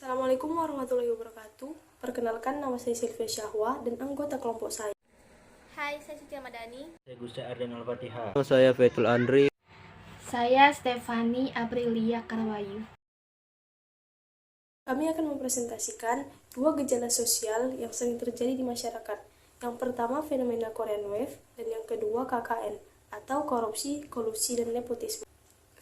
Assalamualaikum warahmatullahi wabarakatuh. Perkenalkan, nama saya Sylvia Syahwa dan anggota kelompok saya. Hai, saya Siti Ramadhani. Saya Gusti Arden Al-Fatihah. Saya Faithul Andri. Saya Stefani Aprilia Karwayu. Kami akan mempresentasikan dua gejala sosial yang sering terjadi di masyarakat. Yang pertama fenomena Korean Wave dan yang kedua KKN atau korupsi, kolusi, dan nepotisme.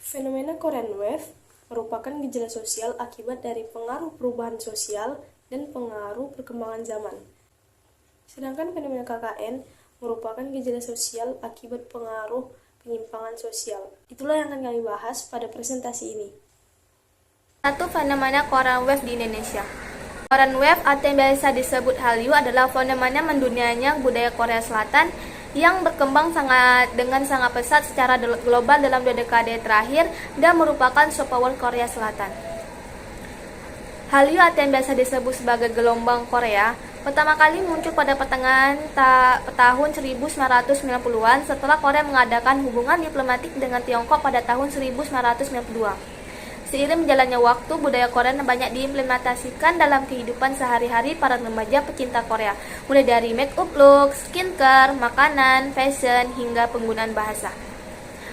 Fenomena Korean Wave merupakan gejala sosial akibat dari pengaruh perubahan sosial dan pengaruh perkembangan zaman. Sedangkan fenomena KKN merupakan gejala sosial akibat pengaruh penyimpangan sosial. Itulah yang akan kami bahas pada presentasi ini. Satu, fenomena Korean Wave di Indonesia. Korean Wave atau yang biasa disebut Hallyu adalah fenomena mendunianya budaya Korea Selatan yang berkembang dengan sangat pesat secara global dalam 2 dekade terakhir dan merupakan soft power Korea Selatan. Hallyu atau yang biasa disebut sebagai gelombang Korea pertama kali muncul pada pertengahan tahun 1990-an setelah Korea mengadakan hubungan diplomatik dengan Tiongkok pada tahun 1992. Seiring berjalannya waktu, budaya Korea banyak diimplementasikan dalam kehidupan sehari-hari para remaja pecinta Korea, mulai dari make up look, skincare, makanan, fashion, hingga penggunaan bahasa.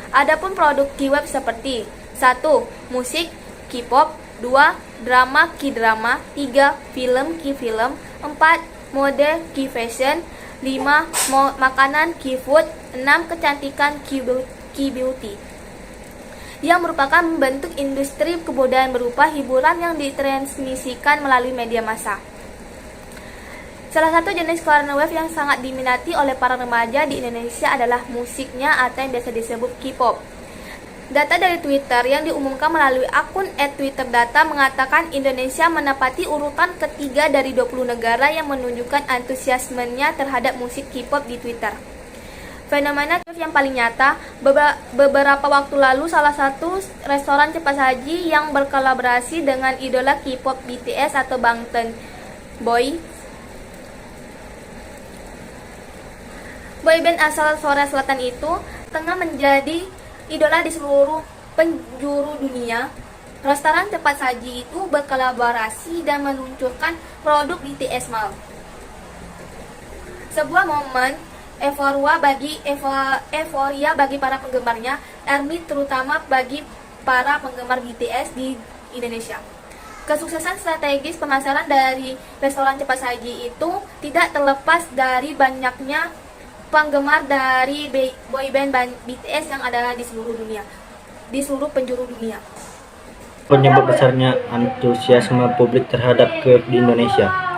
Adapun produk K-web seperti 1. Musik K-pop, 2. Drama K-drama, 3. Film K-film, 4. Mode K-fashion, 5. Makanan K-food, 6. Kecantikan K-beauty yang merupakan bentuk industri kebudayaan berupa hiburan yang ditransmisikan melalui media massa. Salah satu jenis Korean Wave yang sangat diminati oleh para remaja di Indonesia adalah musiknya atau yang biasa disebut K-pop. Data dari Twitter yang diumumkan melalui akun @twitterdata mengatakan Indonesia menempati urutan ketiga dari 20 negara yang menunjukkan antusiasmenya terhadap musik K-pop di Twitter. Fenomena yang paling nyata, beberapa waktu lalu salah satu restoran cepat saji yang berkolaborasi dengan idola K-pop BTS atau Bangtan boyband asal Korea Selatan itu tengah menjadi idola di seluruh penjuru dunia. Restoran cepat saji itu berkolaborasi dan meluncurkan produk BTS Mall. Sebuah momen euforia bagi para penggemarnya, terutama bagi para penggemar BTS di Indonesia. Kesuksesan strategis pemasaran dari restoran cepat saji itu tidak terlepas dari banyaknya penggemar dari boyband BTS yang ada di seluruh penjuru dunia. Penyebab besarnya antusiasme publik terhadap K-pop di Indonesia.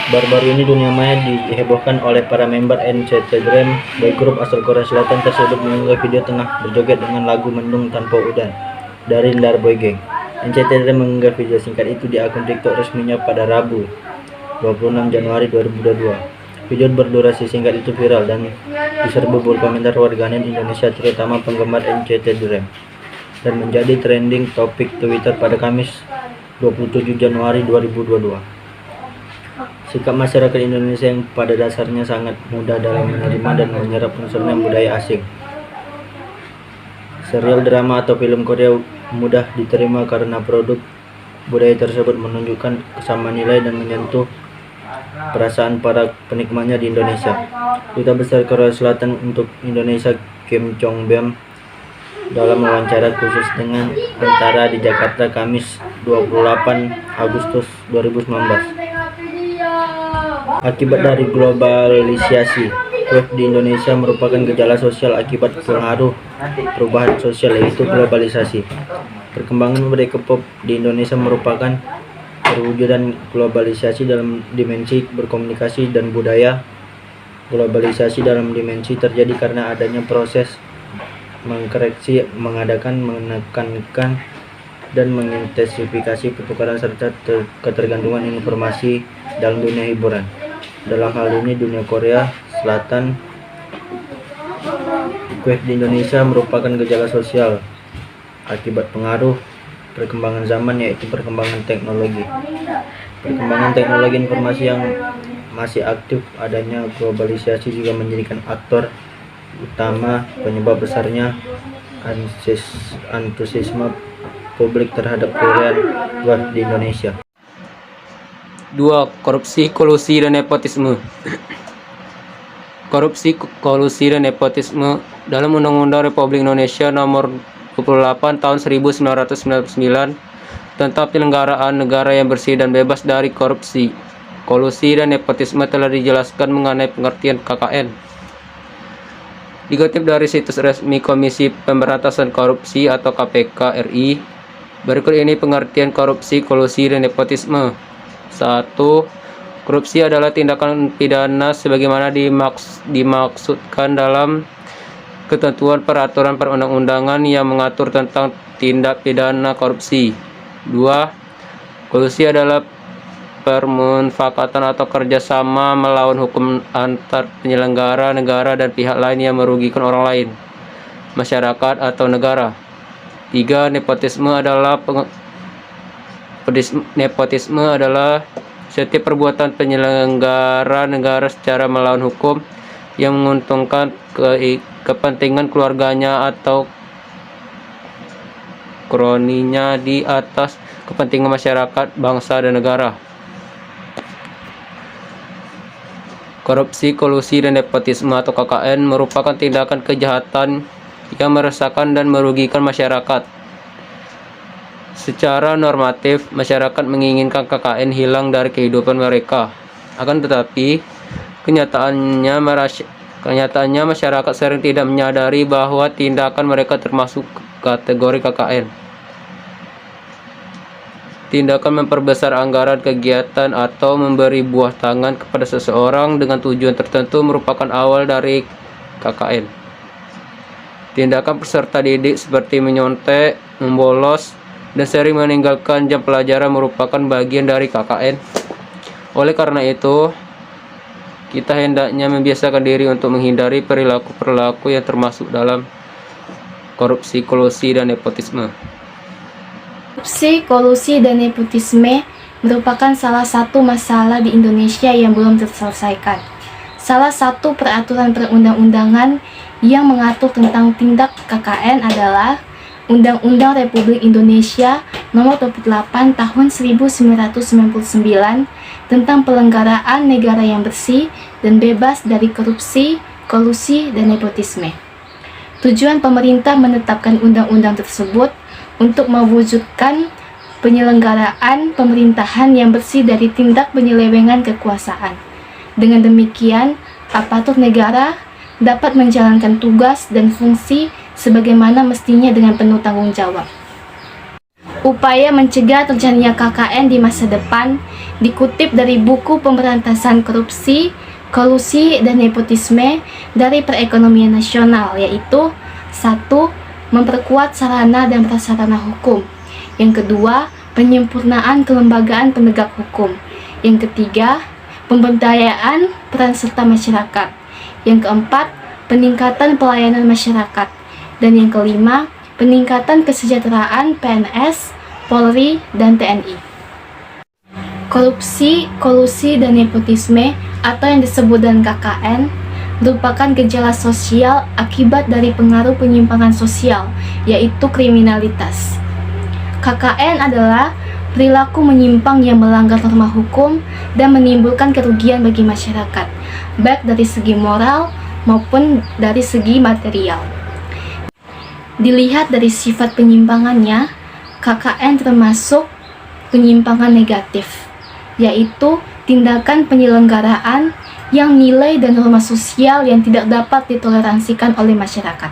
Baru-baru ini dunia maya dihebohkan oleh para member NCT Dream, boy group asal Korea Selatan tersebut mengunggah video tengah berjoget dengan lagu Mendung Tanpa Udan dari Lar Boy Gang. NCT Dream mengunggah video singkat itu di akun TikTok resminya pada Rabu, 26 Januari 2022. Video berdurasi singkat itu viral dan diserbu berkomentar warganet Indonesia terutama penggemar NCT Dream dan menjadi trending topik Twitter pada Kamis 27 Januari 2022. Sikap masyarakat Indonesia yang pada dasarnya sangat mudah dalam menerima dan menyerap unsurnya budaya asing. Serial drama atau film Korea mudah diterima karena produk budaya tersebut menunjukkan kesamaan nilai dan menyentuh perasaan para penikmatnya di Indonesia. Duta Besar Korea Selatan untuk Indonesia Kim Chong Beom dalam wawancara khusus dengan Antara di Jakarta Kamis 28 Agustus 2019. Akibat dari globalisasi, Wave di Indonesia merupakan gejala sosial akibat pengaruh perubahan sosial yaitu globalisasi. Perkembangan budaya K-pop di Indonesia merupakan perwujudan globalisasi dalam dimensi berkomunikasi dan budaya. Globalisasi dalam dimensi terjadi karena adanya proses mengkoreksi, mengadakan, menekankan, dan mengintensifikasi pertukaran serta ketergantungan informasi dalam dunia hiburan. Dalam hal ini dunia Korea Selatan, Wave di Indonesia merupakan gejala sosial akibat pengaruh perkembangan zaman yaitu perkembangan teknologi. Perkembangan teknologi informasi yang masih aktif, adanya globalisasi juga menjadikan aktor utama penyebab besarnya antusiasme publik terhadap Korean Wave di Indonesia. 2. Korupsi, kolusi, dan nepotisme. Korupsi, kolusi, dan nepotisme dalam Undang-Undang Republik Indonesia Nomor 28 Tahun 1999 tentang penyelenggaraan negara yang bersih dan bebas dari korupsi, kolusi, dan nepotisme telah dijelaskan mengenai pengertian KKN. Dikutip dari situs resmi Komisi Pemberantasan Korupsi atau KPK RI, berikut ini pengertian korupsi, kolusi, dan nepotisme. 1. Korupsi adalah tindakan pidana sebagaimana dimaksudkan dalam ketentuan peraturan perundang-undangan yang mengatur tentang tindak pidana korupsi. 2. Kolusi adalah permufakatan atau kerjasama melawan hukum antar penyelenggara negara dan pihak lain yang merugikan orang lain, masyarakat, atau negara. 3. Nepotisme adalah setiap perbuatan penyelenggara negara secara melawan hukum yang menguntungkan kepentingan keluarganya atau kroninya di atas kepentingan masyarakat, bangsa, dan negara. Korupsi, kolusi, dan nepotisme atau KKN merupakan tindakan kejahatan yang meresahkan dan merugikan masyarakat. Secara normatif, masyarakat menginginkan KKN hilang dari kehidupan mereka. Akan tetapi, kenyataannya masyarakat sering tidak menyadari bahwa tindakan mereka termasuk kategori KKN. Tindakan memperbesar anggaran kegiatan atau memberi buah tangan kepada seseorang dengan tujuan tertentu merupakan awal dari KKN. Tindakan peserta didik seperti menyontek, membolos, dan sering meninggalkan jam pelajaran merupakan bagian dari KKN. Oleh karena itu, kita hendaknya membiasakan diri untuk menghindari perilaku-perilaku yang termasuk dalam korupsi, kolusi, dan nepotisme. Korupsi, kolusi, dan nepotisme merupakan salah satu masalah di Indonesia yang belum terselesaikan. Salah satu peraturan perundang-undangan yang mengatur tentang tindak KKN adalah Undang-Undang Republik Indonesia Nomor 28 Tahun 1999 tentang Pelenggaraan Negara yang Bersih dan Bebas dari Korupsi, Kolusi, dan Nepotisme. Tujuan pemerintah menetapkan undang-undang tersebut untuk mewujudkan penyelenggaraan pemerintahan yang bersih dari tindak penyelewengan kekuasaan. Dengan demikian, aparatur negara dapat menjalankan tugas dan fungsi sebagaimana mestinya dengan penuh tanggung jawab. Upaya mencegah terjadinya KKN di masa depan dikutip dari buku Pemberantasan Korupsi, Kolusi, dan Nepotisme dari Perekonomian Nasional, yaitu 1. Memperkuat sarana dan prasarana hukum. Yang kedua, penyempurnaan kelembagaan penegak hukum. Yang ketiga, pemberdayaan peran serta masyarakat. Yang keempat, peningkatan pelayanan masyarakat. Dan yang kelima, peningkatan kesejahteraan PNS, Polri, dan TNI. Korupsi, kolusi, dan nepotisme atau yang disebut dengan KKN merupakan gejala sosial akibat dari pengaruh penyimpangan sosial, yaitu kriminalitas. KKN adalah perilaku menyimpang yang melanggar norma hukum dan menimbulkan kerugian bagi masyarakat, baik dari segi moral maupun dari segi material. Dilihat dari sifat penyimpangannya, KKN termasuk penyimpangan negatif, yaitu tindakan penyelenggaraan yang nilai dan norma sosial yang tidak dapat ditoleransikan oleh masyarakat.